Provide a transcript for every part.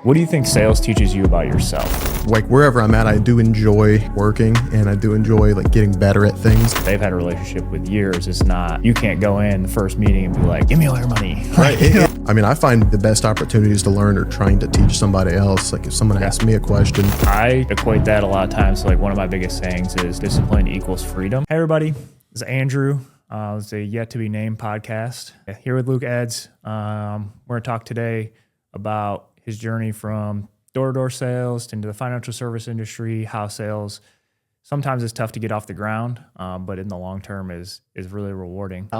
What do you think sales teaches you about yourself? Like wherever I'm at, I do enjoy working and I do enjoy like getting better at things. They've had a relationship with years. It's not, you can't go in the first meeting and be like, give me all your money. Right. I mean, I find the best opportunities to learn are trying to teach somebody else. Like if someone asks me a question. I equate that a lot of times to like one of my biggest sayings is discipline equals freedom. Hey everybody, this is Andrew. It's a yet to be named podcast. Here with Luke Eds. We're going to talk today about his journey from door-to-door sales into the financial service industry, how sales sometimes is tough to get off the ground, but in the long term is really rewarding.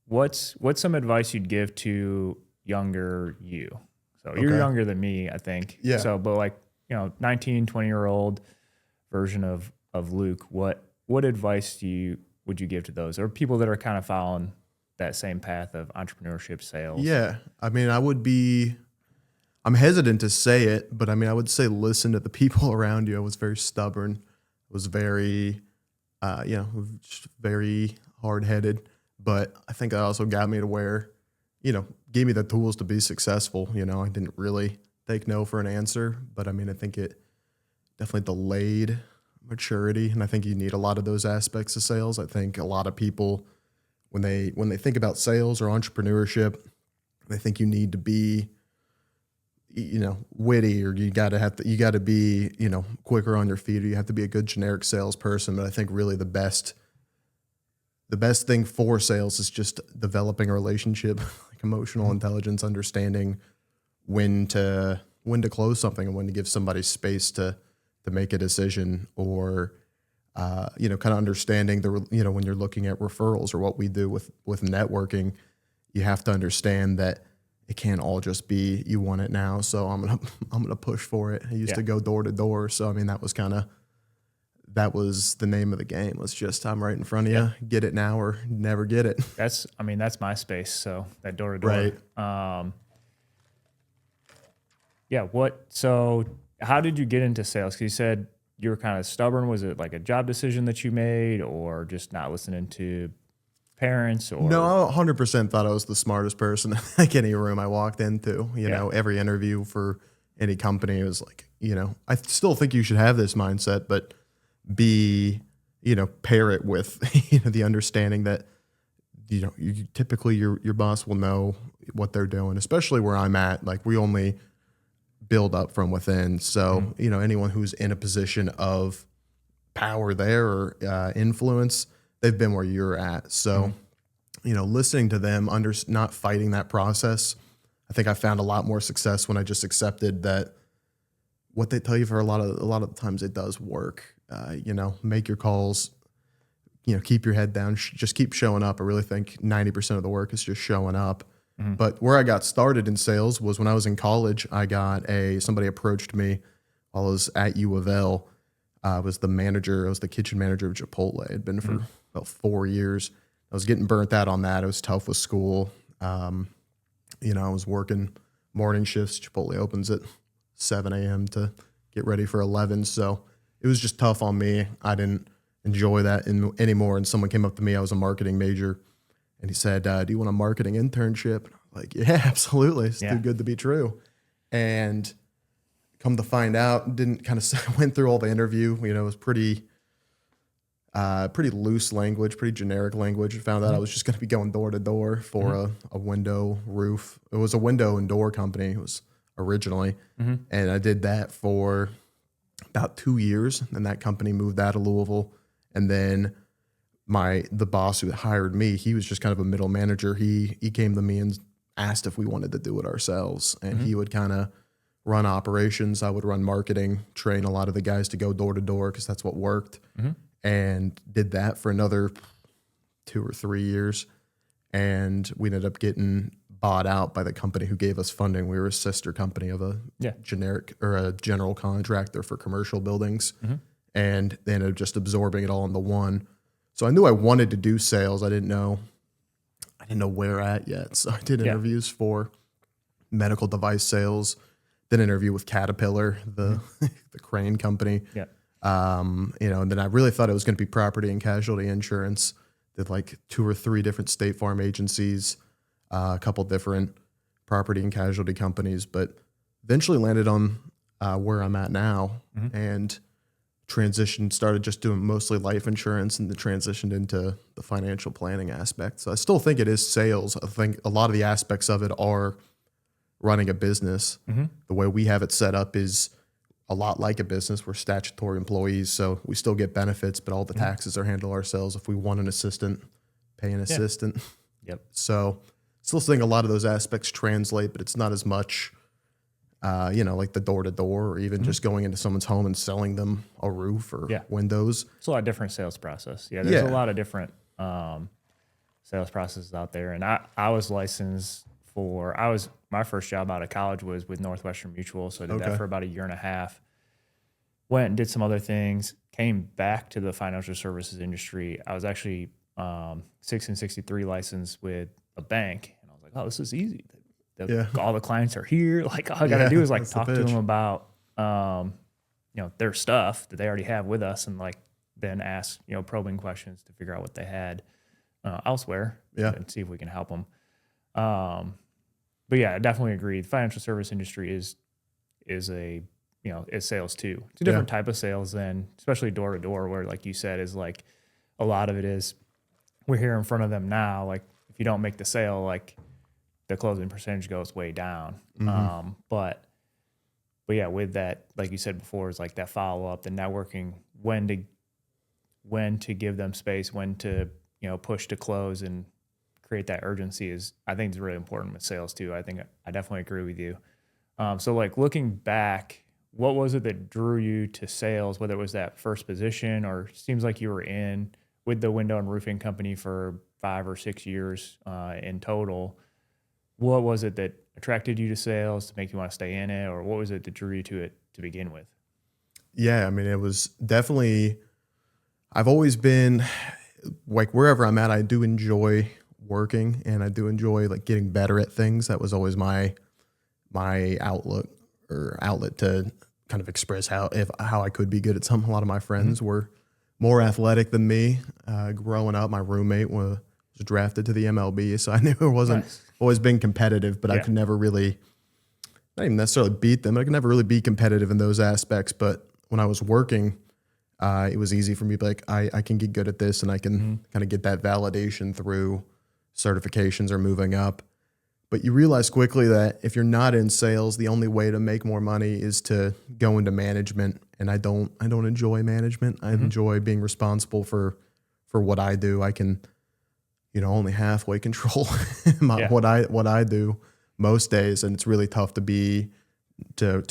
What's some advice you'd give to younger you? So you're younger than me, I think. Yeah. So, but like, 19, 20-year-old version of Luke, what advice would you give to those or people that are kind of following that same path of entrepreneurship, sales? Yeah. I mean, I'm hesitant to say it, but I mean, I would say listen to the people around you. I was very stubborn. I was very, very hard-headed. But I think that also got me to where, gave me the tools to be successful. I didn't really take no for an answer, but I mean, I think it definitely delayed maturity. And I think you need a lot of those aspects of sales. I think a lot of people, when they think about sales or entrepreneurship, they think you need to be, witty, or you got to be, quicker on your feet, or you have to be a good generic salesperson. But I think really the best thing for sales is just developing a relationship, like emotional intelligence, understanding when to close something and when to give somebody space to make a decision, or kind of understanding when you're looking at referrals or what we do with networking, you have to understand that it can't all just be you want it now, so I'm gonna push for it. I used to go door to door, so I mean that was the name of the game. Was just I'm right in front of you, get it now or never get it. That's my space. So that door to door. Right. So how did you get into sales? Because you said you were kind of stubborn. Was it like a job decision that you made, or just not listening to parents? Or No, I 100% thought I was the smartest person in like any room I walked into. Every interview for any company was like, I still think you should have this mindset, but pair it with the understanding that you typically your boss will know what they're doing, especially where I'm at. Like we only build up from within. So, anyone who's in a position of power there or influence, they've been where you're at. So, listening to them, not fighting that process. I think I found a lot more success when I just accepted that what they tell you for a lot of the times it does work. Make your calls, keep your head down, just keep showing up. I really think 90% of the work is just showing up. Mm-hmm. But where I got started in sales was when I was in college. Somebody approached me while I was at U of L. I was the kitchen manager of Chipotle. I'd been for about 4 years. I was getting burnt out on that. It was tough with school. I was working morning shifts. Chipotle opens at 7 a.m. to get ready for 11. So it was just tough on me. I didn't enjoy that anymore. And someone came up to me. I was a marketing major. And he said, do you want a marketing internship? I'm like, yeah, absolutely. It's too good to be true. And come to find out, went through all the interview. It was pretty loose language, pretty generic language. Found out I was just going to be going door to door for a window roof. It was a window and door company. It was originally. And I did that for about 2 years. And that company moved out of Louisville. And then the boss who hired me, he was just kind of a middle manager. He came to me and asked if we wanted to do it ourselves. And he would kind of run operations. I would run marketing, train a lot of the guys to go door to door because that's what worked. And did that for another 2 or 3 years. And we ended up getting bought out by the company who gave us funding. We were a sister company of a generic or a general contractor for commercial buildings. And they ended up just absorbing it all into one. So I knew I wanted to do sales. I didn't know where at yet. So I did interviews for medical device sales, did an interview with Caterpillar, the crane company. And then I really thought it was going to be property and casualty insurance. Did like 2 or 3 different State Farm agencies, a couple different property and casualty companies. But eventually landed on where I'm at now, and started just doing mostly life insurance, and then transitioned into the financial planning aspect. So I still think it is sales. I think a lot of the aspects of it are running a business. The way we have it set up is a lot like a business. We're statutory employees, so we still get benefits, but all the taxes are handled ourselves. If we want an assistant, pay an assistant. Yep. So still think a lot of those aspects translate, but it's not as much, like the door to door, or even just going into someone's home and selling them a roof or windows. It's a lot of different sales process. Yeah, there's a lot of different sales processes out there. And I was licensed my first job out of college was with Northwestern Mutual. So I did that for about a year and a half. Went and did some other things, came back to the financial services industry. I was actually 6 and 63 licensed with a bank. And I was like, oh, this is easy. All the clients are here. Like, all I got to do is like talk to them about, their stuff that they already have with us, and like then ask, probing questions to figure out what they had elsewhere and see if we can help them. But yeah, I definitely agree. The financial service industry is sales too. It's a different type of sales than, especially door to door, where like you said, is like a lot of it is we're here in front of them now. Like if you don't make the sale, like the closing percentage goes way down. But yeah, with that, like you said before, is like that follow up, the networking, when to give them space, when to, push to close and create that urgency is, I think, is really important with sales too. I definitely agree with you. So like looking back, what was it that drew you to sales, whether it was that first position, or seems like you were in with the window and roofing company for 5 or 6 years in total? What was it that attracted you to sales to make you want to stay in it, or what was it that drew you to it to begin with? Yeah, I mean, it was definitely, I've always been like, wherever I'm at, I do enjoy working, and I do enjoy like getting better at things. That was always my outlet to kind of express how I could be good at something. A lot of my friends were more athletic than me. Growing up, my roommate was drafted to the MLB, so I knew it wasn't always been competitive, but I could never really, not even necessarily beat them. I could never really be competitive in those aspects. But when I was working, it was easy for me to be like, I can get good at this, and I can kind of get that validation through certifications or moving up. But you realize quickly that if you're not in sales, the only way to make more money is to go into management. And I don't enjoy management. I enjoy being responsible for what I do. I can, only halfway control what I do most days. And it's really tough to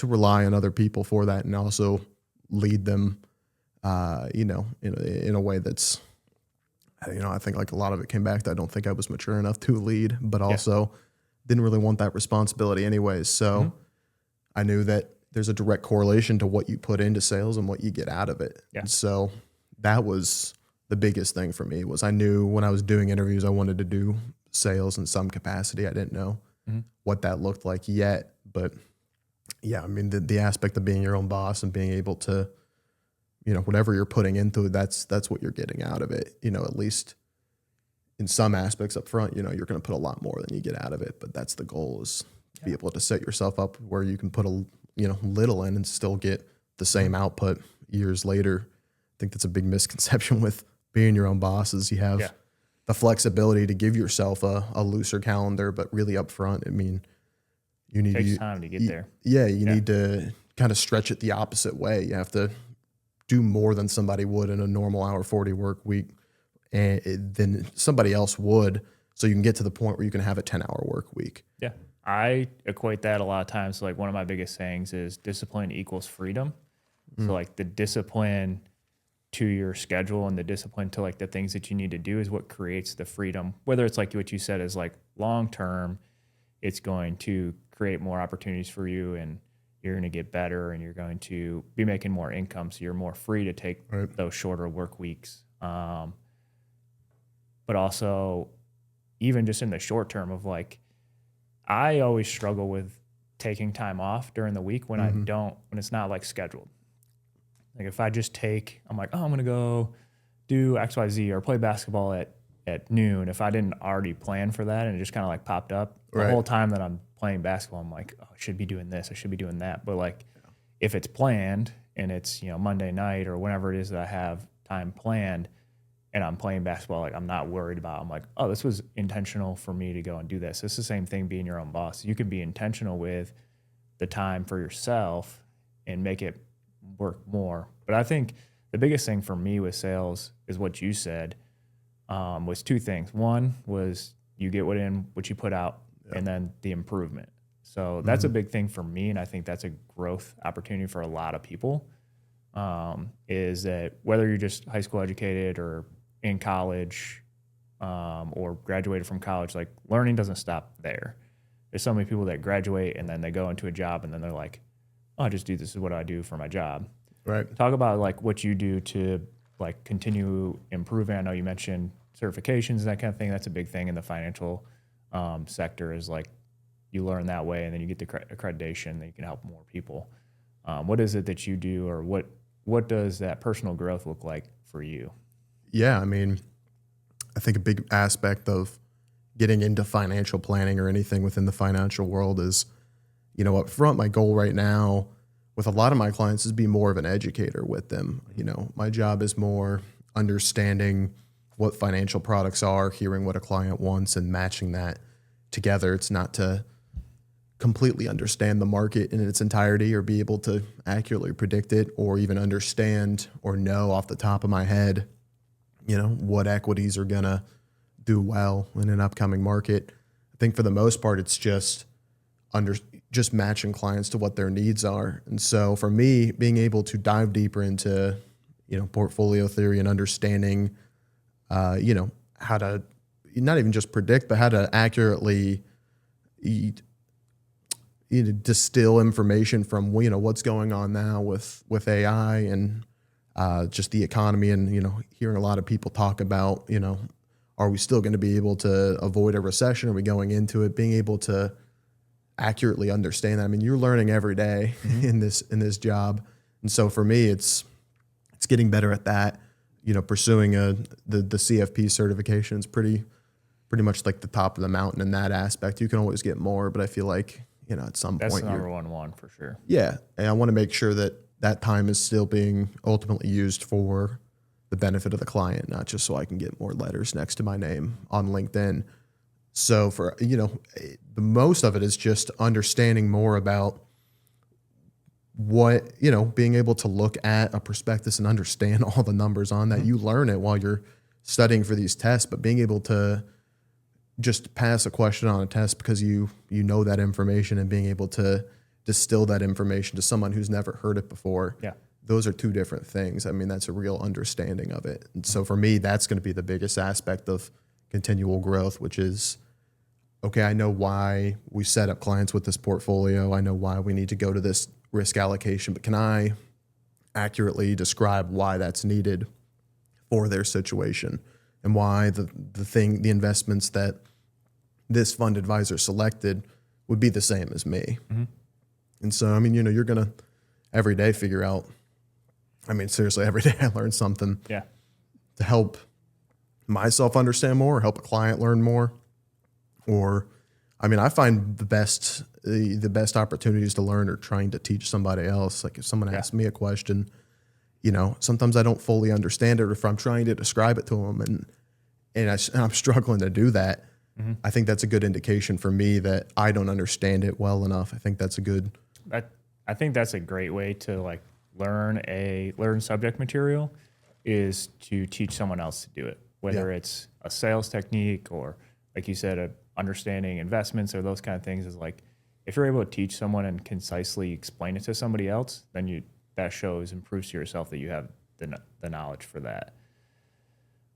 rely on other people for that, and also lead them, in a way that's, I think like a lot of it came back to I don't think I was mature enough to lead, but also didn't really want that responsibility anyways. So I knew that there's a direct correlation to what you put into sales and what you get out of it. Yeah. And so that was the biggest thing for me. Was I knew when I was doing interviews, I wanted to do sales in some capacity. I didn't know what that looked like yet, but yeah, I mean, the aspect of being your own boss and being able to, whatever you're putting into it, that's what you're getting out of it. At least in some aspects up front, you're going to put a lot more than you get out of it, but that's the goal, is to be able to set yourself up where you can put little in and still get the same output years later. I think that's a big misconception with being your own boss, is you have the flexibility to give yourself a looser calendar, but really up front, I mean, you need takes time to get there. Yeah, you need to kind of stretch it the opposite way. You have to do more than somebody would in a normal hour 40 work week, and than somebody else would, so you can get to the point where you can have a 10-hour work week. Yeah. I equate that a lot of times. Like one of my biggest sayings is discipline equals freedom. So like the discipline to your schedule and the discipline to like the things that you need to do is what creates the freedom. Whether it's like what you said is like long-term, it's going to create more opportunities for you, and you're going to get better, and you're going to be making more income. So you're more free to take those shorter work weeks. But also even just in the short term of like, I always struggle with taking time off during the week when when it's not like scheduled. Like if I just I'm like, oh, I'm going to go do X, Y, Z or play basketball at noon. If I didn't already plan for that and it just kind of like popped up the whole time that I'm playing basketball, I'm like, oh, I should be doing this, I should be doing that. But like, if it's planned and it's, Monday night or whenever it is that I have time planned and I'm playing basketball, like I'm not worried about, I'm like, oh, this was intentional for me to go and do this. It's the same thing being your own boss. You can be intentional with the time for yourself and make it work more. But I think the biggest thing for me with sales is what you said, was two things. One was you get what you put out, and then the improvement. So that's a big thing for me, and I think that's a growth opportunity for a lot of people, is that whether you're just high school educated or in college, or graduated from college, like learning doesn't stop there. There's so many people that graduate and then they go into a job and then they're like, oh, I just do this is what I do for my job. Right. Talk about like what you do to like continue improving. I know you mentioned certifications and that kind of thing. That's a big thing in the financial sector, is like you learn that way and then you get the accreditation that you can help more people. What is it that you do, or what does that personal growth look like for you? Yeah, I mean, I think a big aspect of getting into financial planning or anything within the financial world is, up front, my goal right now with a lot of my clients is be more of an educator with them. My job is more understanding what financial products are, hearing what a client wants and matching that together. It's not to completely understand the market in its entirety or be able to accurately predict it or even understand or know off the top of my head, what equities are going to do well in an upcoming market. I think for the most part, it's just matching clients to what their needs are. And so for me, being able to dive deeper into, portfolio theory and understanding, how to not even just predict, but how to accurately distill information from, what's going on now with AI and just the economy and, hearing a lot of people talk about, are we still going to be able to avoid a recession? Are we going into it? Being able to accurately understand that. I mean, you're learning every day in this job. And so for me, it's getting better at that, pursuing the CFP certification is pretty much like the top of the mountain in that aspect. You can always get more, but I feel like, at some That's point the number one for sure. Yeah. And I want to make sure that time is still being ultimately used for the benefit of the client, not just so I can get more letters next to my name on LinkedIn. So for, the most of it is just understanding more about what, being able to look at a prospectus and understand all the numbers on that. You learn it while you're studying for these tests, but being able to just pass a question on a test because you know that information and being able to distill that information to someone who's never heard it before. Yeah. Those are two different things. I mean, that's a real understanding of it. And so for me, that's going to be the biggest aspect of continual growth, which is, okay, I know why we set up clients with this portfolio. I know why we need to go to this risk allocation, but can I accurately describe why that's needed for their situation and why the investments that this fund advisor selected would be the same as me. And so, I mean, you're going to every day figure out, I mean, seriously, every day I learn something to help myself understand more, or help a client learn more. Or, I mean, I find the best opportunities to learn are trying to teach somebody else. Like if someone asks me a question, sometimes I don't fully understand it, or if I'm trying to describe it to them and I'm struggling to do that, I think that's a good indication for me that I don't understand it well enough. I think that's a good. I think that's a great way to like learn subject material, is to teach someone else to do it, whether it's a sales technique or, like you said, understanding investments or those kind of things. Is like, if you're able to teach someone and concisely explain it to somebody else, then that proves to yourself that you have the knowledge for that.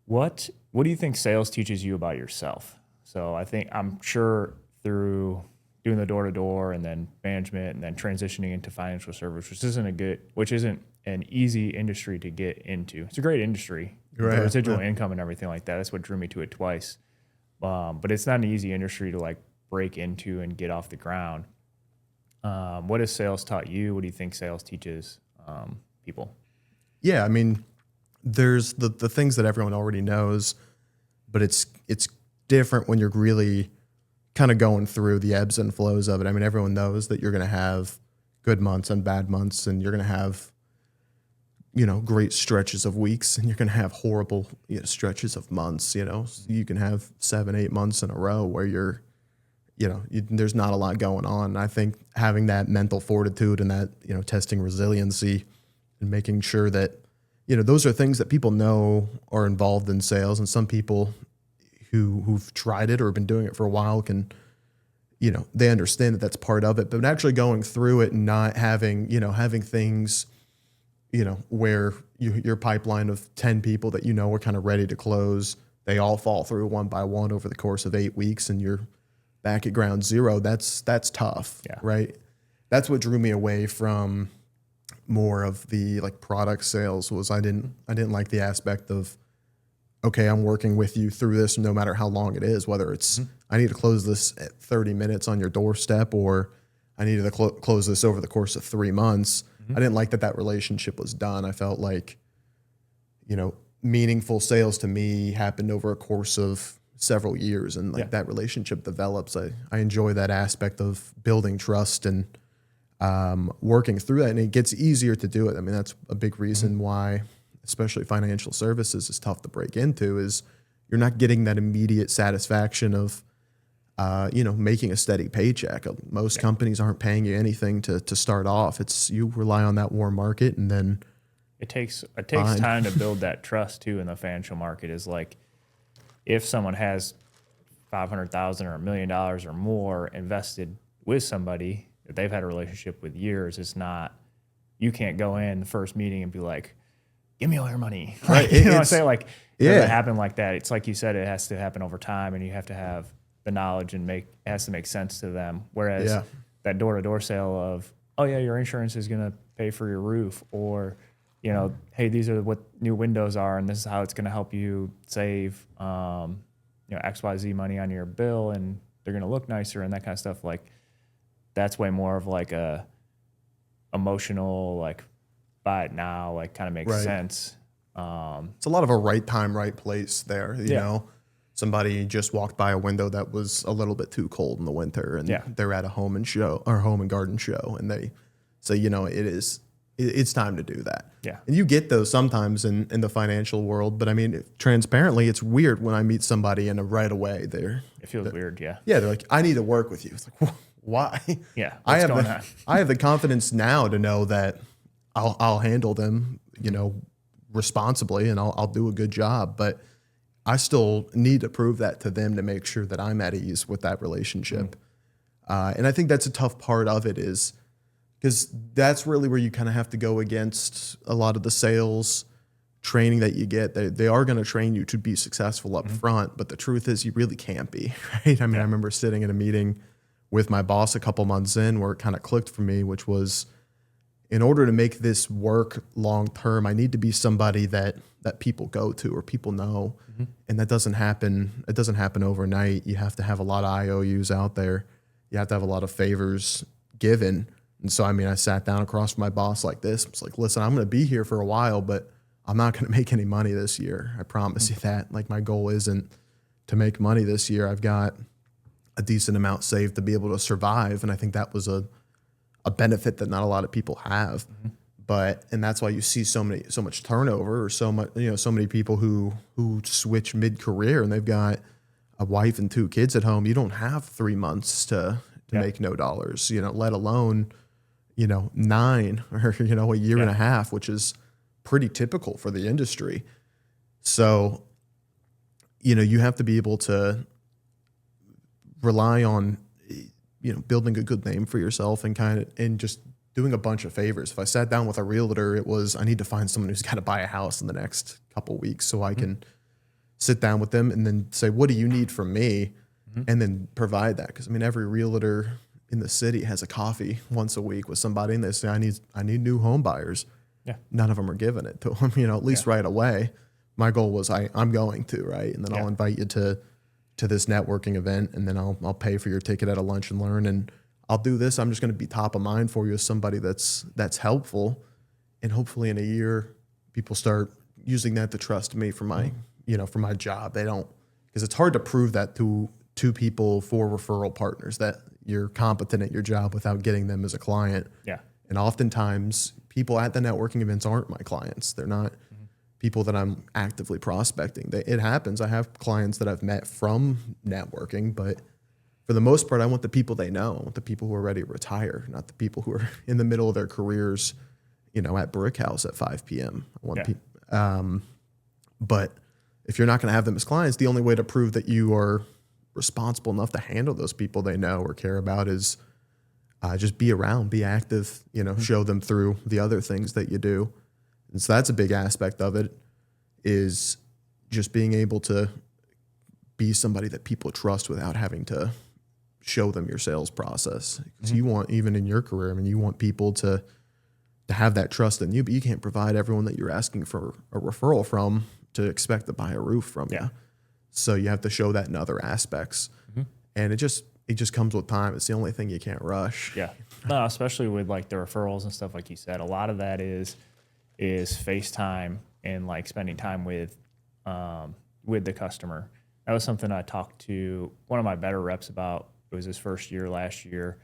What do you think sales teaches you about yourself? So I'm sure through doing the door-to-door and then management and then transitioning into financial service, which isn't an easy industry to get into. It's a great industry, the residual income and everything like that. That's what drew me to it twice. But it's not an easy industry to like break into and get off the ground. What has sales taught you? What do you think sales teaches people? Yeah, I mean, there's the things that everyone already knows, but it's different when you're really kind of going through the ebbs and flows of it. I mean, everyone knows that you're going to have good months and bad months, and you're going to have, great stretches of weeks, and you're going to have horrible stretches of months. You can have 7-8 months in a row where you're, there's not a lot going on. And I think having that mental fortitude and that, testing resiliency and making sure that, those are things that people know are involved in sales. And some people who've tried it or been doing it for a while can, they understand that that's part of it, but actually going through it and not having, having things, where your pipeline of 10 people that are kind of ready to close, they all fall through one by one over the course of 8 weeks, and you're back at ground zero. That's tough, right? That's what drew me away from more of the like product sales. Was I didn't like the aspect of, okay, I'm working with you through this no matter how long it is, whether it's I need to close this at 30 minutes on your doorstep, or I needed to close this over the course of 3 months. I didn't like that relationship was done. I felt like, meaningful sales to me happened over a course of several years, and that relationship develops. I enjoy that aspect of building trust and working through that, and it gets easier to do it. I mean, that's a big reason why, especially financial services, is tough to break into, is you're not getting that immediate satisfaction of, making a steady paycheck. Most companies aren't paying you anything to start off. It's you rely on that warm market, and then it takes time to build that trust too in the financial market. Is like if someone has $500,000 or $1 million or more invested with somebody that they've had a relationship with years, it's not, you can't go in the first meeting and be like, give me all your money. Right. You know what I'm saying? Like, it doesn't happen like that. It's like you said, it has to happen over time, and you have to have the knowledge and it has to make sense to them. Whereas that door-to-door sale of, oh yeah, your insurance is going to pay for your roof, or, hey, these are what new windows are, and this is how it's going to help you save, XYZ money on your bill, and they're going to look nicer and that kind of stuff. Like, that's way more of like a emotional, like, buy it now, like, kind of makes sense. It's a lot of a right time, right place there. You know, somebody just walked by a window that was a little bit too cold in the winter, and they're at a home and garden show, and they say, it's time to do that. Yeah. And you get those sometimes in the financial world, but I mean, transparently, it's weird when I meet somebody and right away it feels weird. Yeah. Yeah. They're like, I need to work with you. It's like, why? Yeah. I have the confidence now to know that I'll handle them, responsibly, and I'll do a good job, but I still need to prove that to them to make sure that I'm at ease with that relationship. And I think that's a tough part of it, is because that's really where you kind of have to go against a lot of the sales training that you get. They are going to train you to be successful up front, but the truth is you really can't be, right? I mean, I remember sitting in a meeting with my boss a couple months in where it kind of clicked for me, which was, in order to make this work long term, I need to be somebody that people go to or people know. And that doesn't happen. It doesn't happen overnight. You have to have a lot of IOUs out there. You have to have a lot of favors given. And so, I mean, I sat down across from my boss like this. I was like, listen, I'm going to be here for a while, but I'm not going to make any money this year. I promise you that. Like, my goal isn't to make money this year. I've got a decent amount saved to be able to survive. And I think that was a benefit that not a lot of people have. And that's why you see so much turnover, or so many people who switch mid-career and they've got a wife and 2 kids at home. You don't have 3 months to make no dollars, let alone, 9 or, a year and a half, which is pretty typical for the industry. So, you have to be able to rely on, building a good name for yourself and just doing a bunch of favors. If I sat down with a realtor, it was, I need to find someone who's got to buy a house in the next couple of weeks so I can sit down with them and then say, what do you need from me? And then provide that. Because I mean, every realtor in the city has a coffee once a week with somebody, and they say, I need new home buyers. Yeah. None of them are giving it to them, at least right away. My goal was I'm going to, right? And then I'll invite you to this networking event, and then I'll pay for your ticket at a lunch and learn, and I'll do this. I'm just going to be top of mind for you as somebody that's helpful. And hopefully in a year, people start using that to trust me for my, for my job. They don't, because it's hard to prove that to 2 people, 4 referral partners that you're competent at your job without getting them as a client. Yeah. And oftentimes people at the networking events aren't my clients. They're not people that I'm actively prospecting. It happens. I have clients that I've met from networking, but for the most part, I want the people they know. I want the people who are ready to retire, not the people who are in the middle of their careers, at Brick House at 5 p.m. I want people, but if you're not going to have them as clients, the only way to prove that you are responsible enough to handle those people they know or care about is just be around, be active, show them through the other things that you do. And so that's a big aspect of it, is just being able to be somebody that people trust without having to show them your sales process. Because you want, even in your career, you want people to have that trust in you, but you can't provide everyone that you're asking for a referral from to expect to buy a roof from you. So you have to show that in other aspects. And it just comes with time. It's the only thing you can't rush. Yeah. No, especially with like the referrals and stuff, like you said, a lot of that is FaceTime and like spending time with the customer. That was something I talked to one of my better reps about. It was his first year last year.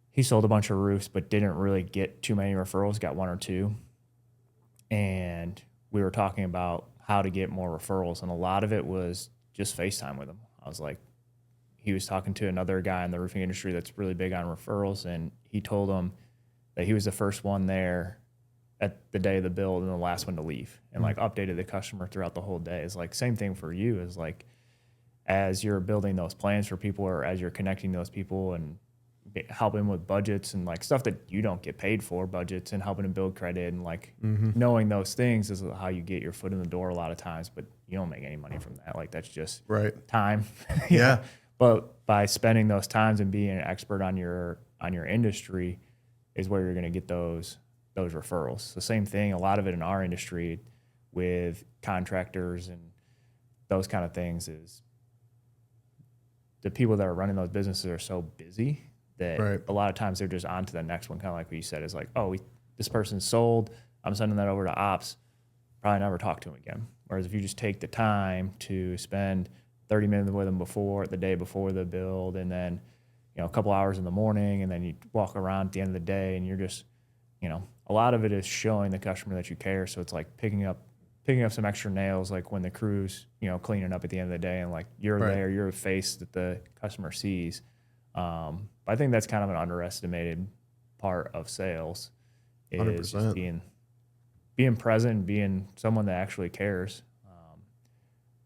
He sold a bunch of roofs, but didn't really get too many referrals, got 1 or 2. And we were talking about how to get more referrals. And a lot of it was just FaceTime with him. I was like, he was talking to another guy in the roofing industry that's really big on referrals. And he told him that he was the first one there at the day of the build and the last one to leave, and like updated the customer throughout the whole day. It's like same thing for you, is like as you're building those plans for people, or as you're connecting those people and helping with budgets and like stuff that you don't get paid for, budgets, and helping them build credit, and like knowing those things is how you get your foot in the door a lot of times, but you don't make any money from that. Like that's just time. Yeah. But by spending those times and being an expert on your industry is where you're going to get those referrals. The same thing, a lot of it in our industry with contractors and those kind of things, is the people that are running those businesses are so busy that a lot of times they're just on to the next one. Kind of like what you said, is like, oh, this person's sold, I'm sending that over to ops, probably never talk to them again. Whereas if you just take the time to spend 30 minutes with them the day before the build, and then, a couple hours in the morning, and then you walk around at the end of the day, and you're just, a lot of it is showing the customer that you care. So it's like picking up some extra nails, like when the crew's, cleaning up at the end of the day, and like you're there, you're a face that the customer sees. I think that's kind of an underestimated part of sales, is 100%. just being present, being someone that actually cares.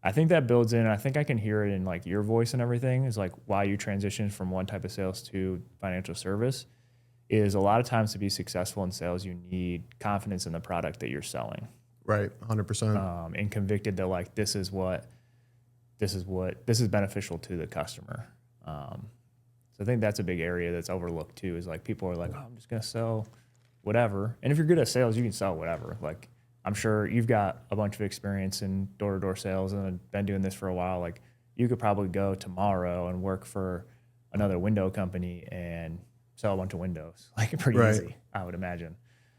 I think that builds in, and I think I can hear it in like your voice and everything, is like why you transitioned from one type of sales to financial service. Is a lot of times to be successful in sales, you need confidence in the product that you're selling. Right, 100%. And convicted that like this is beneficial to the customer. So I think that's a big area that's overlooked too. Is like people are like, oh, I'm just gonna sell whatever. And if you're good at sales, you can sell whatever. Like I'm sure you've got a bunch of experience in door-to-door sales and have been doing this for a while. Like you could probably go tomorrow and work for another window company and sell a bunch of windows, like pretty easy, I would imagine.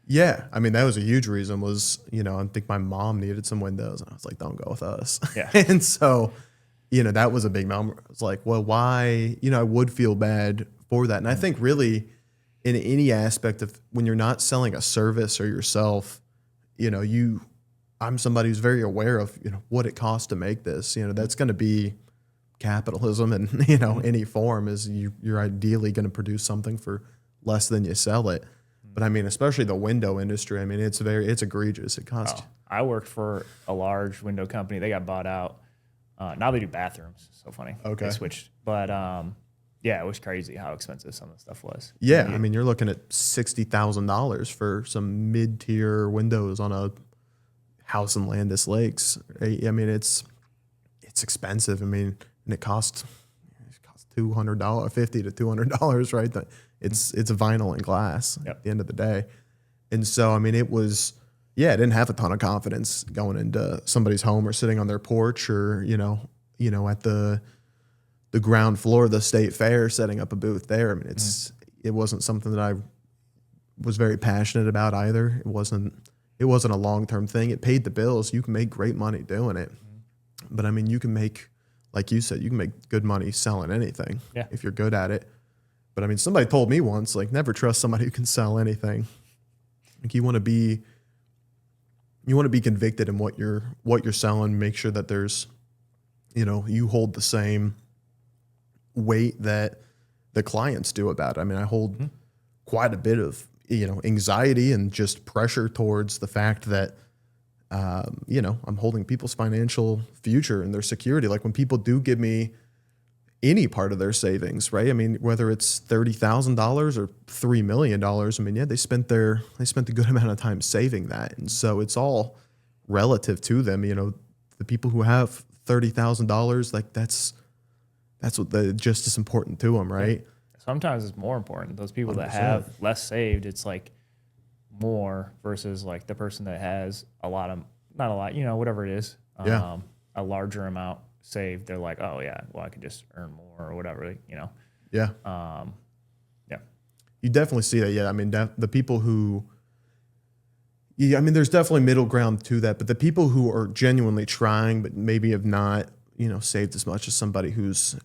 Yeah. That was a huge reason was, I think my mom needed some windows, and I was like, don't go with us. Yeah. And so, that was a big number. I was like, well, why, I would feel bad for that. And I think really in any aspect of when you're not selling a service or yourself, I'm somebody who's very aware of, what it costs to make this, that's going to be capitalism in, any form, is you're ideally going to produce something for less than you sell it. But especially the window industry, it's egregious. It costs. I worked for a large window company. They got bought out. Now they do bathrooms. So funny. Okay. They switched. But it was crazy how expensive some of the stuff was. Yeah. You're looking at $60,000 for some mid-tier windows on a house in Landis Lakes. It's expensive. And it costs $200, $50 to $200, right? It's a vinyl and glass at the end of the day. And so, it was, I didn't have a ton of confidence going into somebody's home or sitting on their porch or, at the ground floor of the state fair, setting up a booth there. It wasn't something that I was very passionate about either. It wasn't a long-term thing. It paid the bills. You can make great money doing it. But you can make like you said, you can make good money selling anything Yeah. if you're good at it. But I mean, somebody told me once, like, never trust somebody who can sell anything. Like, you want to be convicted in what you're selling. Make sure that there's, you hold the same weight that the clients do about it. I mean, I hold quite a bit of, anxiety and just pressure towards the fact that, I'm holding people's financial future and their security. Like, when people do give me any part of their savings, right? I mean, whether it's $30,000 or $3 million, I mean, yeah, they spent a good amount of time saving that. And so it's all relative to them. The people who have $30,000, like that's what just as important to them, right? Sometimes it's more important. Those people that 100%. have less saved, it's like more versus like the person that has not a lot, whatever it is, a larger amount saved. They're like, oh yeah, well, I could just earn more or whatever, Yeah. Yeah. You definitely see that. Yeah. I mean, the people who, I mean, there's definitely middle ground to that, but the people who are genuinely trying, but maybe have not, saved as much as somebody who's,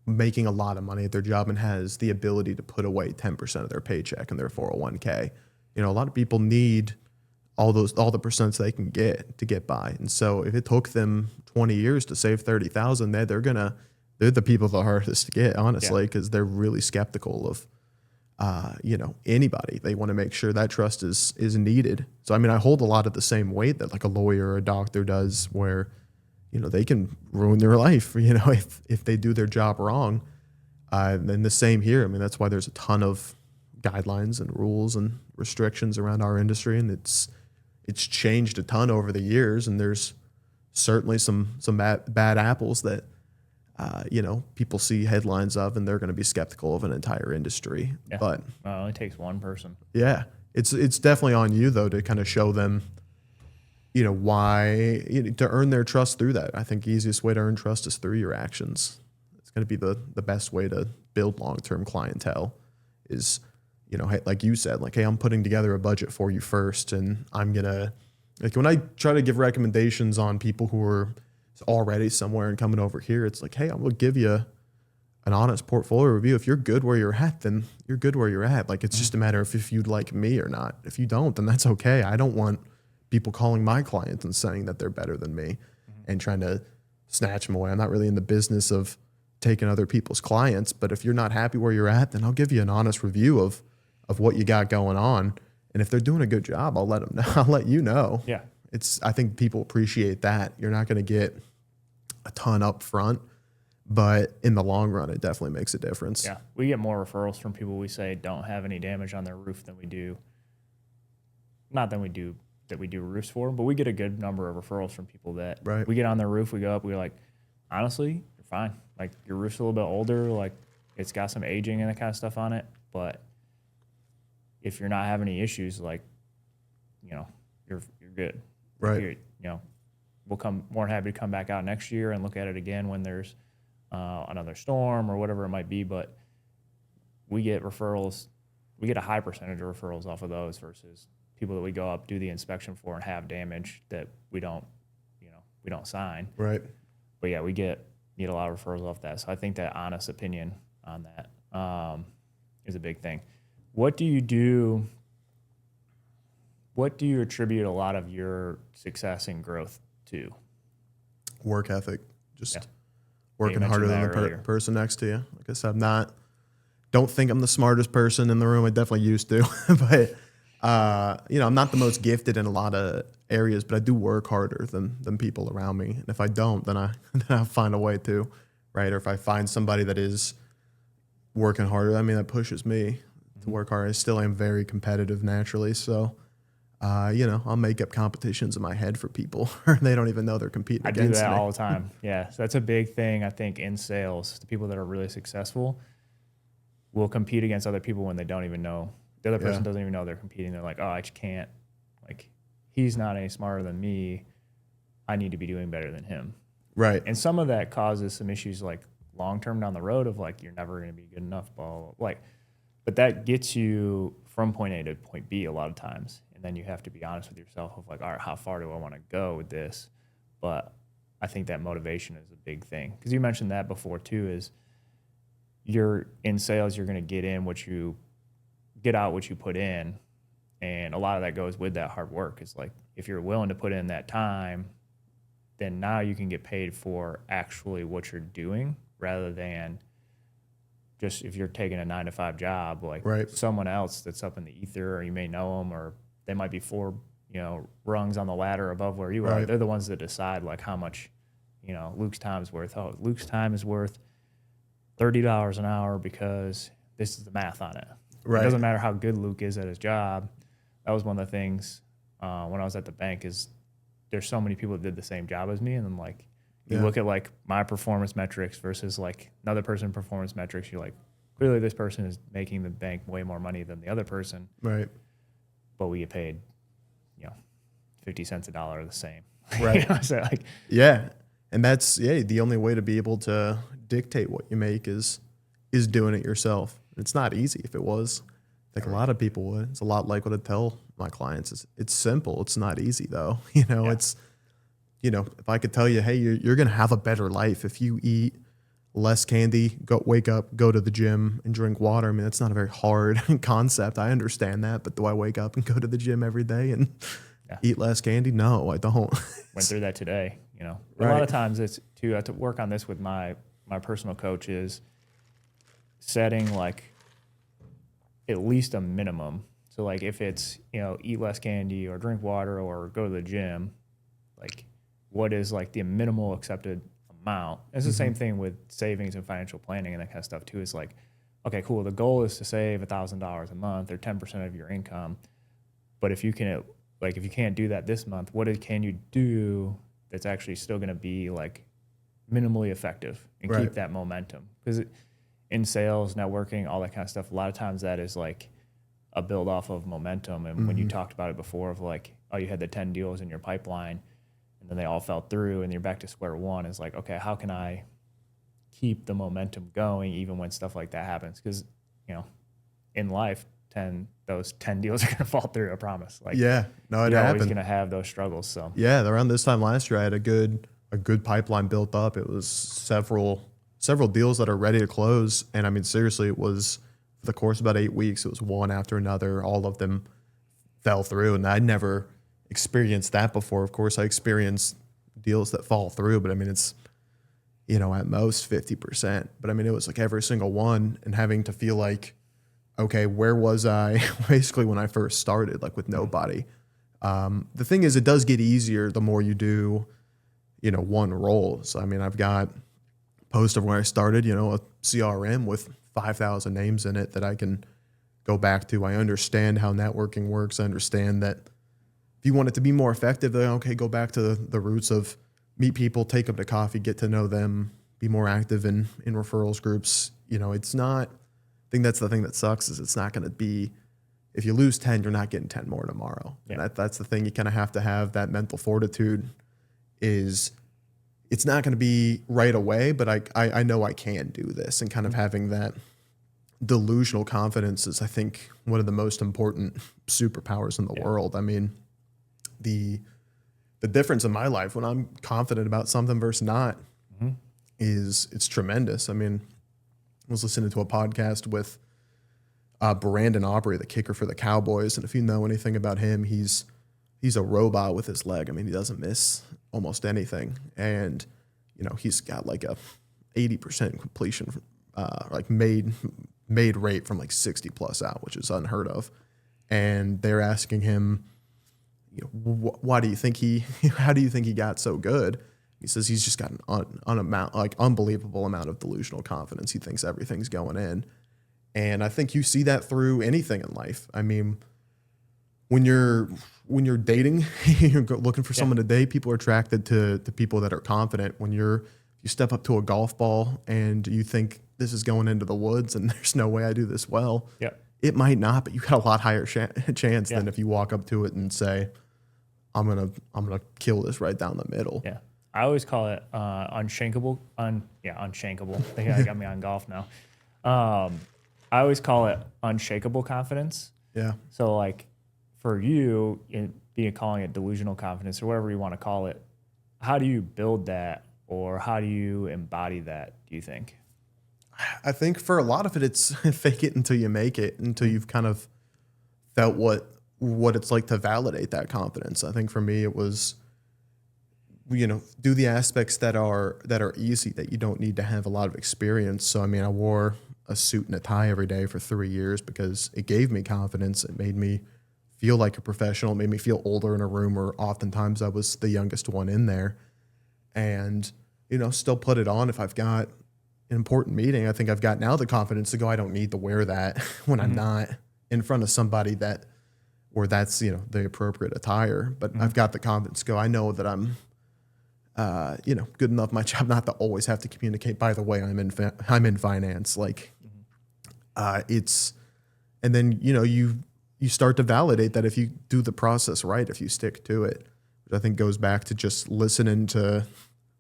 making a lot of money at their job and has the ability to put away 10% of their paycheck in their 401k. A lot of people need all the percents they can get to get by. And so if it took them 20 years to save 30,000, they're the people the hardest to get, honestly, because they're really skeptical of, anybody. They want to make sure that trust is needed. So, I mean, I hold a lot of the same weight that like a lawyer or a doctor does, where, they can ruin their life, if they do their job wrong. And the same here. I mean, that's why there's a ton of guidelines and rules and restrictions around our industry. And it's changed a ton over the years. And there's certainly some bad apples that, people see headlines of, and they're going to be skeptical of an entire industry. Yeah. But Well, it only takes one person. yeah, it's definitely on you though, to kind of show them, why, to earn their trust through that. I think the easiest way to earn trust is through your actions. It's going to be the best way to build long-term clientele is, hey, like you said, like, hey, I'm putting together a budget for you first. And I'm going to, like, when I try to give recommendations on people who are already somewhere and coming over here, it's like, hey, I'm going to give you an honest portfolio review. If you're good where you're at, then you're good where you're at. Like, it's just a matter of if you'd like me or not. If you don't, then that's okay. I don't want people calling my clients and saying that they're better than me and trying to snatch them away. I'm not really in the business of taking other people's clients, but if you're not happy where you're at, then I'll give you an honest review of what you got going on. And if they're doing a good job, I'll let them know. I'll let you know. Yeah. I think people appreciate that. You're not going to get a ton up front, but in the long run, it definitely makes a difference. Yeah. We get more referrals from people we say don't have any damage on their roof than we do. Not than we do that we do roofs for, but we get a good number of referrals from people that we get on their roof, we go up, we're like, honestly, you're fine. Like, your roof's a little bit older, like it's got some aging and that kind of stuff on it, but if you're not having any issues, like, you're good. Right. We'll come more than happy to come back out next year and look at it again when there's another storm or whatever it might be. But we get referrals. We get a high percentage of referrals off of those versus people that we go up, do the inspection for, and have damage that we don't sign. Right. But yeah, we get a lot of referrals off that. So I think that honest opinion on that is a big thing. What do you do? What do you attribute a lot of your success and growth to? Work ethic. Just working harder than the person next to you. Like I said, don't think I'm the smartest person in the room. I definitely used to, but I'm not the most gifted in a lot of areas, but I do work harder than people around me. And if I don't, then I'll find a way to, right? Or if I find somebody that is working harder, I mean, that pushes me to work hard. I still am very competitive naturally. So, I'll make up competitions in my head for people or they don't even know they're competing against me. I do that all the time. Yeah. So that's a big thing, I think, in sales. The people that are really successful will compete against other people when they don't even know. The other person doesn't even know they're competing. They're like, oh, I just can't. Like, he's not any smarter than me. I need to be doing better than him. Right. And some of that causes some issues, like long-term down the road of like, you're never going to be good enough, blah, blah, blah. Like, but that gets you from point A to point B a lot of times. And then you have to be honest with yourself of like, all right, how far do I want to go with this? But I think that motivation is a big thing. Because you mentioned that before too, is you're in sales, you're going to get out what you put in. And a lot of that goes with that hard work. It's like, if you're willing to put in that time, then now you can get paid for actually what you're doing, rather than just if you're taking a 9-to-5 job, like someone else that's up in the ether, or you may know them, or they might be 4, rungs on the ladder above where you are. They're the ones that decide like how much, Luke's time is worth. Oh, Luke's time is worth $30 an hour because this is the math on it. It doesn't matter how good Luke is at his job. That was one of the things when I was at the bank, is there's so many people that did the same job as me, and then like you look at like my performance metrics versus like another person's performance metrics, you're like, clearly this person is making the bank way more money than the other person. Right. But we get paid, 50 cents a dollar the same. Right. So like, yeah. And that's, the only way to be able to dictate what you make is doing it yourself. It's not easy. If it was, like a lot of people would. It's a lot like what I tell my clients. It's simple. It's not easy though. It's, if I could tell you, hey, you're going to have a better life if you eat less candy, wake up, go to the gym and drink water. I mean, that's not a very hard concept. I understand that, but do I wake up and go to the gym every day and eat less candy? No, I don't. Went through that today, A lot of times it's I have to work on this with my personal coach, is setting like at least a minimum. So like if it's, eat less candy or drink water or go to the gym, like what is like the minimal accepted amount? It's the same thing with savings and financial planning and that kind of stuff too. Is like, okay, cool. The goal is to save $1,000 a month or 10% of your income. But if you can't do that this month, can you do that's actually still going to be like minimally effective and keep that momentum? Because in sales, networking, all that kind of stuff, a lot of times that is like a build off of momentum. And when you talked about it before, of like, oh, you had the 10 deals in your pipeline and then they all fell through and you're back to square one. It's like, okay, how can I keep the momentum going even when stuff like that happens? Because, in life, those 10 deals are going to fall through, I promise. Like, it you're happened. always going to have those struggles. So around this time last year, I had a good pipeline built up. It was several deals that are ready to close. And I mean, seriously, it was for the course of about 8 weeks. It was one after another. All of them fell through. And I'd never experienced that before. Of course, I experienced deals that fall through, but I mean, it's, at most 50%. But I mean, it was like every single one, and having to feel like, okay, where was I basically when I first started, like with nobody? The thing is, it does get easier the more you do, one role. So, I mean, I've got post of where I started, a CRM with 5,000 names in it that I can go back to. I understand how networking works. I understand that if you want it to be more effective, then okay, go back to the roots of meet people, take them to coffee, get to know them, be more active in referrals groups. It's not, I think that's the thing that sucks, is it's not going to be, if you lose 10, you're not getting 10 more tomorrow. Yeah. And that's the thing. You kind of have to have that mental fortitude. Is it's not going to be right away, but I know I can do this. And kind of having that delusional confidence is, I think, one of the most important superpowers in the world. I mean, the difference in my life when I'm confident about something versus not it's tremendous. I mean, I was listening to a podcast with Brandon Aubrey, the kicker for the Cowboys. And if you know anything about him, he's a robot with his leg. I mean, he doesn't miss almost anything. And, he's got like a 80% completion, like made rate from like 60 plus out, which is unheard of. And they're asking him, why do you think how do you think he got so good? He says he's just got an unbelievable amount of delusional confidence. He thinks everything's going in. And I think you see that through anything in life. I mean, when you're dating, you're looking for someone to date, people are attracted to people that are confident. When you step up to a golf ball and you think this is going into the woods and there's no way I do this well, it might not, but you got a lot higher chance than if you walk up to it and say, I'm gonna kill this right down the middle. Yeah, I always call it unshankable. Unshankable. I think I got me on golf now. I always call it unshakable confidence. Yeah. So like for you, calling it delusional confidence or whatever you want to call it, how do you build that, or how do you embody that, do you think? I think for a lot of it, it's fake it until you make it, until you've kind of felt what it's like to validate that confidence. I think for me, it was, do the aspects that are easy, that you don't need to have a lot of experience. So, I mean, I wore a suit and a tie every day for 3 years because it gave me confidence. It made me feel like a professional. It made me feel older in a room where oftentimes I was the youngest one in there. And, still put it on if I've got an important meeting. I think I've got now the confidence to go, I don't need to wear that when I'm not in front of somebody where that's, the appropriate attire. But I've got the confidence to go, I know that I'm, good enough my job not to always have to communicate. By the way, I'm in finance. Like, and then, you start to validate that if you do the process right, if you stick to it, which I think goes back to just listening to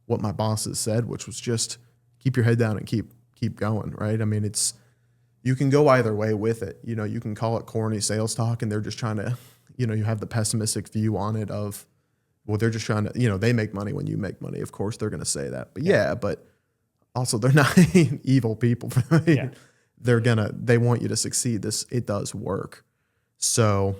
what my bosses said, which was just keep your head down and keep going. Right. I mean, you can go either way with it. You can call it corny sales talk and they're just trying to, you have the pessimistic view on it of, well, they're just trying to, they make money when you make money. Of course, they're going to say that. But but also they're not evil people. Yeah. They want you to succeed. It does work. So,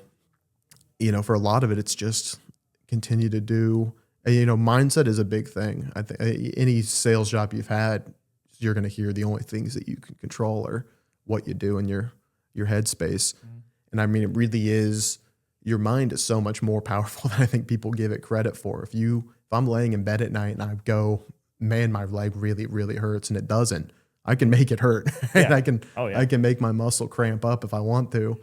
for a lot of it, it's just continue to do, mindset is a big thing. I think any sales job you've had, you're going to hear the only things that you can control are what you do in your headspace. And I mean, it really is, your mind is so much more powerful than I think people give it credit for. If I'm laying in bed at night and I go, man, my leg really, really hurts, and it doesn't, I can make it hurt. And I can make my muscle cramp up if I want to.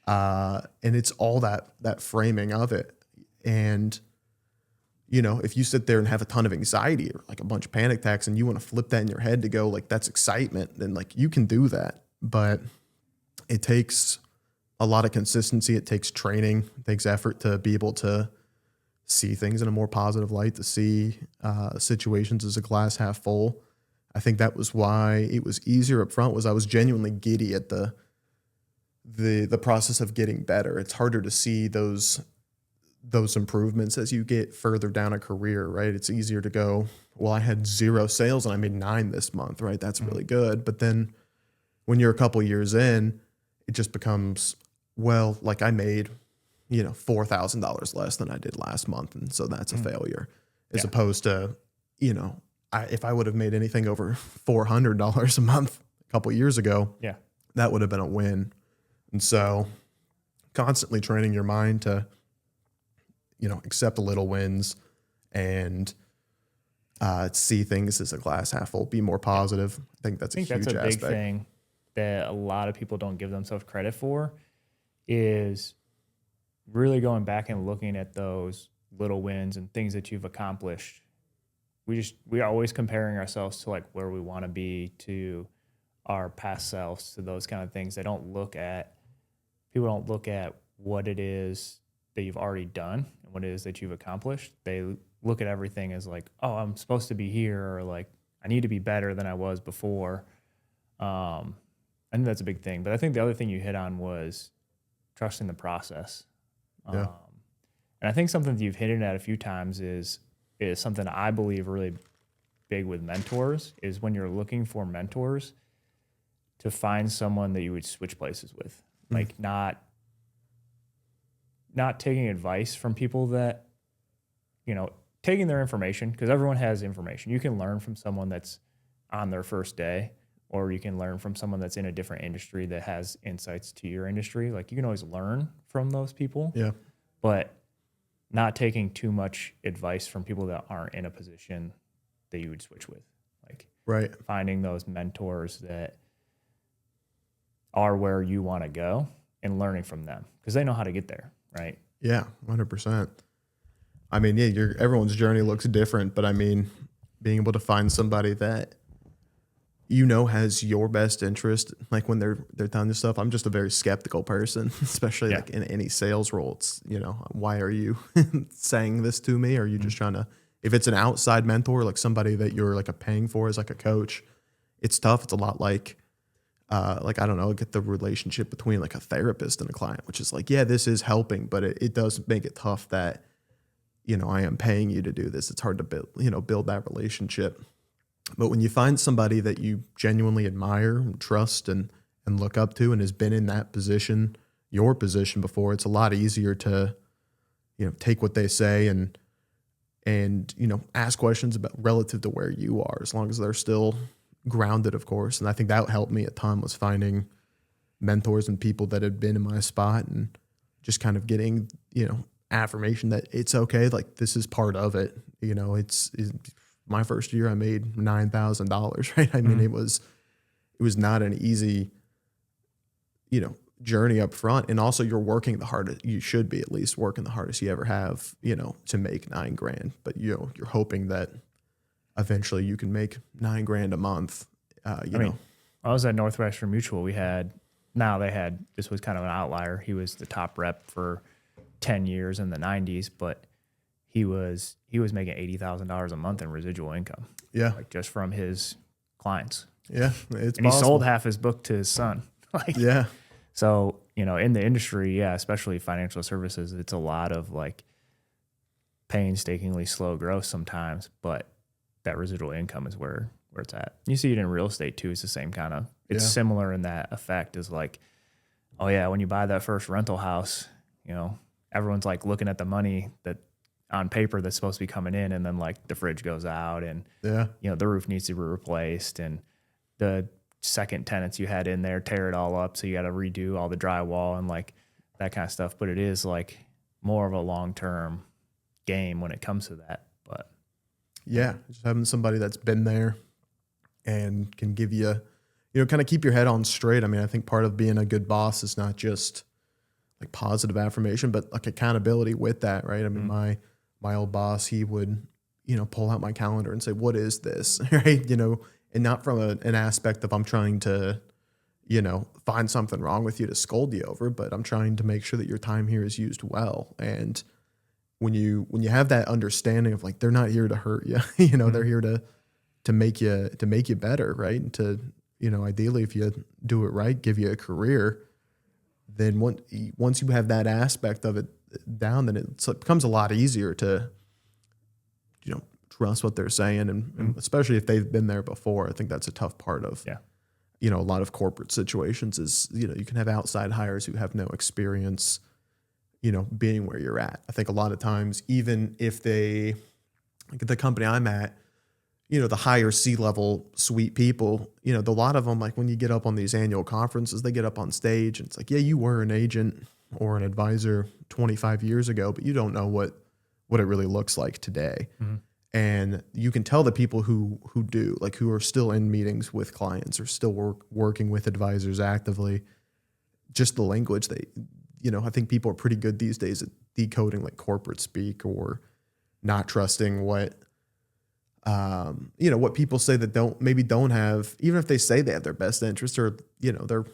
And it's all that framing of it. And, if you sit there and have a ton of anxiety or like a bunch of panic attacks and you want to flip that in your head to go like, that's excitement, then like you can do that. But it takes a lot of consistency. It takes training. It takes effort to be able to see things in a more positive light, to see situations as a glass half full. I think that was why it was easier up front, was I was genuinely giddy at the process of getting better. It's harder to see those improvements as you get further down a career, right? It's easier to go, well, I had 0 sales and I made 9 this month, right? That's really good. But then when you're a couple years in, it just becomes, well, like I made, $4,000 less than I did last month. And so that's a failure, as opposed to, if I would have made anything over $400 a month a couple years ago, that would have been a win. And so constantly training your mind to, accept the little wins and see things as a glass half full, be more positive. I think that's a huge aspect. Big thing that a lot of people don't give themselves credit for, is really going back and looking at those little wins and things that you've accomplished. We are always comparing ourselves to like where we want to be, to our past selves, to those kind of things. People don't look at what it is that you've already done and what it is that you've accomplished. They look at everything as like, oh, I'm supposed to be here, or like I need to be better than I was before. I think that's a big thing. But I think the other thing you hit on was trusting the process. And I think something that you've hit at a few times is something I believe really big with mentors, is when you're looking for mentors, to find someone that you would switch places with. Like not taking advice from people that, taking their information, because everyone has information. You can learn from someone that's on their first day, or you can learn from someone that's in a different industry that has insights to your industry. Like you can always learn from those people. Yeah. But not taking too much advice from people that aren't in a position that you would switch with. Like finding those mentors that are where you want to go and learning from them, because they know how to get there, right? Yeah, 100%. I mean, everyone's journey looks different, but I mean, being able to find somebody that has your best interest, like when they're telling you stuff. I'm just a very skeptical person, especially like in any sales role. It's, why are you saying this to me? Are you just trying to, if it's an outside mentor, like somebody that you're like paying for as like a coach, it's tough. It's a lot like I don't know, get the relationship between like a therapist and a client, which is like, yeah, this is helping, but it does make it tough that I am paying you to do this. It's hard to build that relationship. But when you find somebody that you genuinely admire and trust and look up to and has been in that position, your position before, it's a lot easier to, take what they say and ask questions about relative to where you are, as long as they're still grounded, of course. And I think that helped me a ton, was finding mentors and people that had been in my spot and just kind of getting, affirmation that it's okay. Like, this is part of it. It's my first year, I made $9,000, right? I mean, it was not an easy, journey up front. And also, you're working the hardest. You should be at least working the hardest you ever have, to make $9,000. But you're hoping that eventually you can make $9,000 a month. When I was at Northwestern Mutual, this was kind of an outlier. He was the top rep for 10 years in the 90s, but he was making $80,000 a month in residual income. Yeah. Like, just from his clients. Yeah. It's and possible. He sold half his book to his son. Yeah. So, in the industry, especially financial services, it's a lot of like painstakingly slow growth sometimes, but that residual income is where it's at. You see it in real estate too. It's the same kind of, it's similar in that effect, is like, oh yeah, when you buy that first rental house, everyone's like looking at the money that on paper that's supposed to be coming in, and then like the fridge goes out and the roof needs to be replaced, and the second tenants you had in there tear it all up, so you got to redo all the drywall and like that kind of stuff. But it is like more of a long-term game when it comes to that. But yeah, just having somebody that's been there and can give you, kind of keep your head on straight. I mean, I think part of being a good boss is not just like positive affirmation, but like accountability with that, right? I mean, my old boss, he would, pull out my calendar and say, "What is this?" Right? And not from an aspect of I'm trying to, find something wrong with you to scold you over, but I'm trying to make sure that your time here is used well. And when you have that understanding of like, they're not here to hurt you, they're here to make you better, right? And to, ideally, if you do it right, give you a career. Then once you have that aspect of it down, then it becomes a lot easier to, trust what they're saying, and especially if they've been there before. I think that's a tough part of, a lot of corporate situations is, you can have outside hires who have no experience, being where you're at. I think a lot of times, even if they, like at the company I'm at, the higher C-level suite people, a lot of them, like when you get up on these annual conferences, they get up on stage and it's like, yeah, you were an agent or an advisor 25 years ago, but you don't know what it really looks like today. Mm-hmm. And you can tell the people who do, like who are still in meetings with clients or still working with advisors actively, just the language I think people are pretty good these days at decoding like corporate speak, or not trusting what people say that don't have, even if they say they have their best interest, or, they're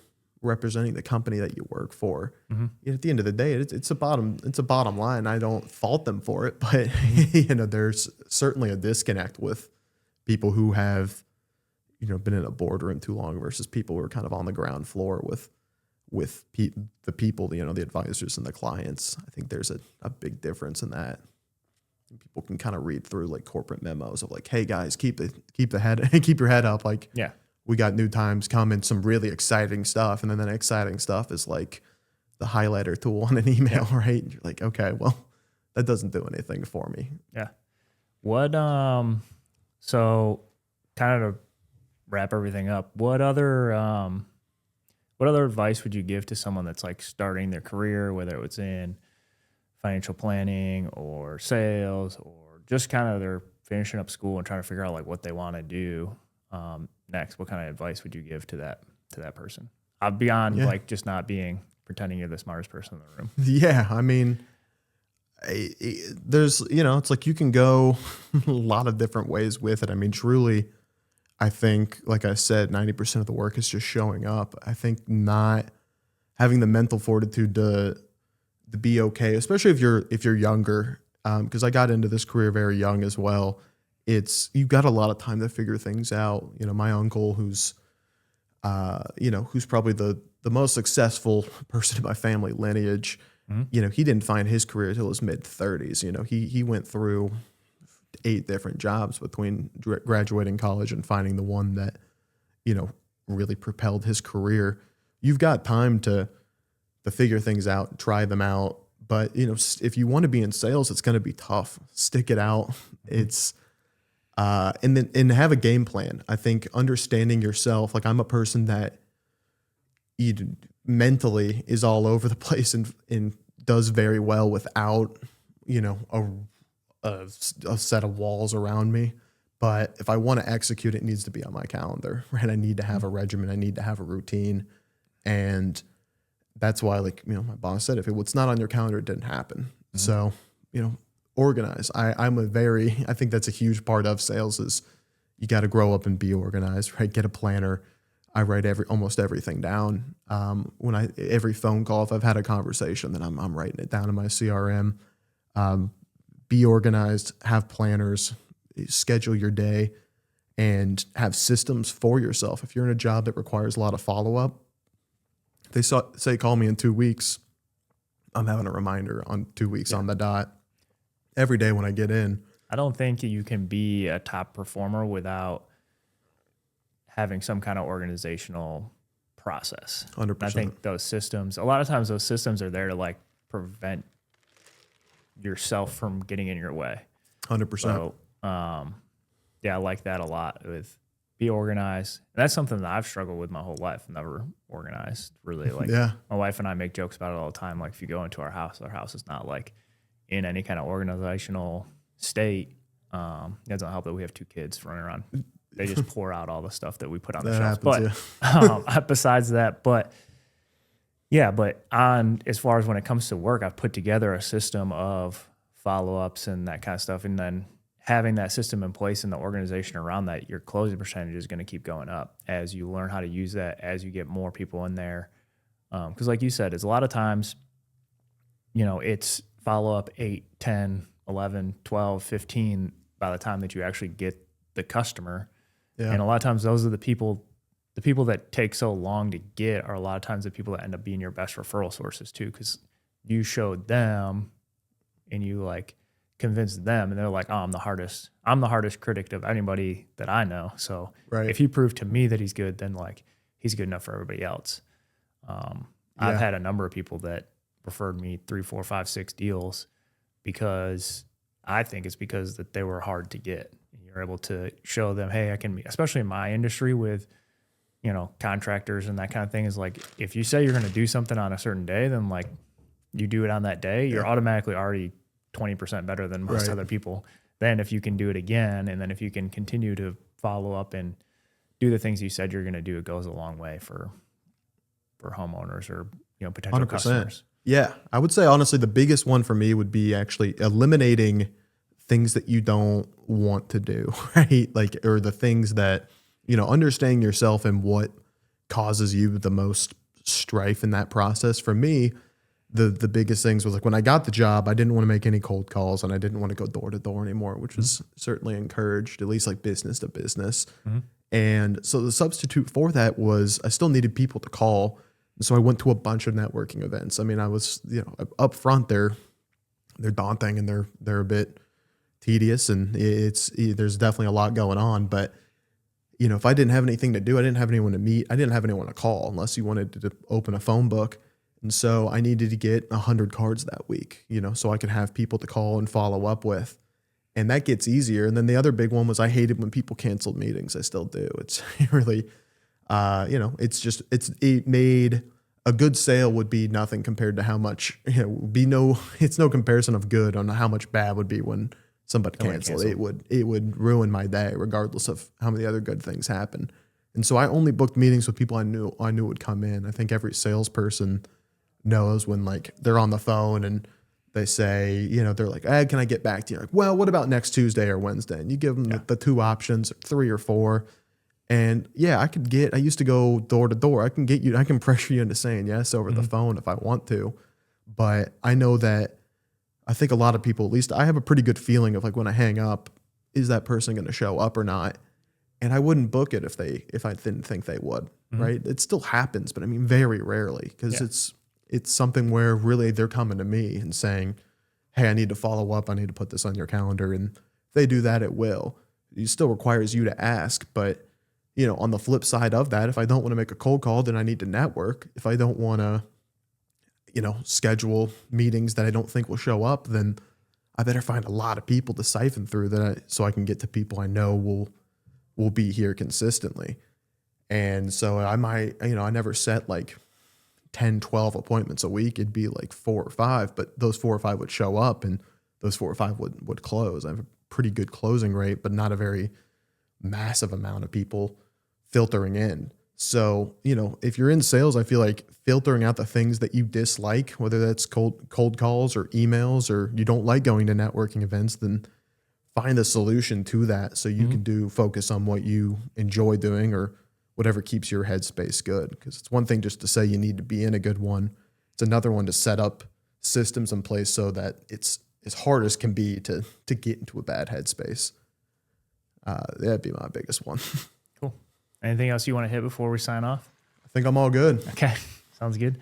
representing the company that you work for. Mm-hmm. At the end of the day, it's a bottom line. I don't fault them for it, but there's certainly a disconnect with people who have, been in a boardroom too long versus people who are kind of on the ground floor with the people, the advisors and the clients. I think there's a big difference in that. People can kind of read through like corporate memos of like, hey guys, keep your head up. Like, we got new times coming, some really exciting stuff. And then that exciting stuff is like the highlighter tool on an email, right? And you're like, okay, well, that doesn't do anything for me. Yeah. What, so kind of to wrap everything up, what other advice would you give to someone that's like starting their career, whether it's in financial planning or sales, or just kind of they're finishing up school and trying to figure out like what they want to do next? What kind of advice would you give to that person? Beyond like just not pretending you're the smartest person in the room. Yeah. I mean, there's, it's like you can go a lot of different ways with it. I mean, truly, I think, like I said, 90% of the work is just showing up. I think not having the mental fortitude to be okay, especially if you're younger, because I got into this career very young as well. You've got a lot of time to figure things out. My uncle, who's probably the most successful person in my family lineage, you know, he didn't find his career till his mid 30s. You know, he went through 8 different jobs between graduating college and finding the one that, you know, really propelled his career. You've got time to figure things out, try them out. But, you know, if you want to be in sales, it's going to be tough. Stick it out. It's, and have a game plan. I think understanding yourself, like I'm a person that mentally is all over the place and does very well without, you know, a set of walls around me. But if I want to execute, it needs to be on my calendar, right? I need to have a regimen. I need to have a routine. And that's why, like, you know, my boss said, if it's not on your calendar, it didn't happen. So, you know, organize. I think that's a huge part of sales is you got to grow up and be organized, right? Get a planner. I write almost everything down. Every phone call, if I've had a conversation, then I'm writing it down in my CRM. Be organized, have planners, schedule your day, and have systems for yourself. If you're in a job that requires a lot of follow-up, they say call me in 2 weeks, I'm having a reminder on 2 weeks on the dot every day when I get in. I don't think you can be a top performer without having some kind of organizational process. 100%. I think those systems, a lot of times those systems are there to like prevent yourself from getting in your way. 100%. So, yeah, I like that a lot with be organized. And that's something that I've struggled with my whole life. Never organized, really. Like my wife and I make jokes about it all the time. Like if you go into our house is not like in any kind of organizational state. It doesn't help that we have 2 kids running around. They just pour out all the stuff that we put on the shelves. But besides that, but as far as when it comes to work, I've put together a system of follow-ups and that kind of stuff. And then having that system in place and the organization around that, your closing percentage is going to keep going up as you learn how to use that, as you get more people in there. Because like you said, it's a lot of times, you know, it's follow-up 8, 10, 11, 12, 15 by the time that you actually get the customer. Yeah. And a lot of times those are the people that take so long to get are a lot of times the people that end up being your best referral sources too, because you showed them and you like convinced them and they're like, oh, I'm the hardest critic of anybody that I know. So if you prove to me that he's good, then like he's good enough for everybody else. I've had a number of people that referred me 3, 4, 5, 6 deals because I think it's because that they were hard to get. You're able to show them, hey, I can be, especially in my industry with, you know, contractors and that kind of thing, is like, if you say you're going to do something on a certain day, then like you do it on that day, you're automatically already 20% better than most other people. Then if you can do it again, and then if you can continue to follow up and do the things you said you're going to do, it goes a long way for homeowners or, you know, potential 100%. customers. Yeah. I would say, honestly, the biggest one for me would be actually eliminating things that you don't want to do, right? Like, or the things that, you know, understanding yourself and what causes you the most strife in that process. For me, the biggest things was like when I got the job, I didn't want to make any cold calls and I didn't want to go door to door anymore, which was certainly encouraged, at least like business to business. And so the substitute for that was I still needed people to call. And so I went to a bunch of networking events. I mean, I was, you know, up front, they're daunting and they're a bit tedious, and there's definitely a lot going on. But, you know, if I didn't have anything to do, I didn't have anyone to meet, I didn't have anyone to call unless you wanted to open a phone book. And so I needed to get 100 cards that week, you know, so I could have people to call and follow up with. And that gets easier. And then the other big one was I hated when people canceled meetings. I still do. It's really, you know, it made a good sale would be nothing compared to how much, you know, it's no comparison of good on how much bad would be when somebody canceled. It would ruin my day regardless of how many other good things happen. And so I only booked meetings with people I knew would come in. I think every salesperson knows when like they're on the phone and they say, you know, they're like, hey, can I get back to you? Like, well, what about next Tuesday or Wednesday? And you give them the 2 options, 3 or 4. And yeah, I used to go door to door. I can pressure you into saying yes over the phone if I want to. But I know that I think a lot of people, at least I have a pretty good feeling of like when I hang up, is that person going to show up or not? And I wouldn't book it if I didn't think they would, right? It still happens, but I mean, very rarely, because it's something where really they're coming to me and saying, hey, I need to follow up. I need to put this on your calendar. And if they do that, it will. It still requires you to ask. But, on the flip side of that, if I don't want to make a cold call, then I need to network. If I don't want to, schedule meetings that I don't think will show up, then I better find a lot of people to siphon through so I can get to people I know will be here consistently. And so I might, I never set like 10, 12 appointments a week. It'd be like 4 or 5, but those 4 or 5 would show up and those 4 or 5 would close. I have a pretty good closing rate, but not a very massive amount of people filtering in. So, if you're in sales, I feel like filtering out the things that you dislike, whether that's cold calls or emails, or you don't like going to networking events, then find a solution to that so you can focus on what you enjoy doing or whatever keeps your headspace good. Because it's one thing just to say you need to be in a good one. It's another one to set up systems in place so that it's as hard as can be to get into a bad headspace. That'd be my biggest one. Cool. Anything else you want to hit before we sign off? I think I'm all good. Okay. Sounds good.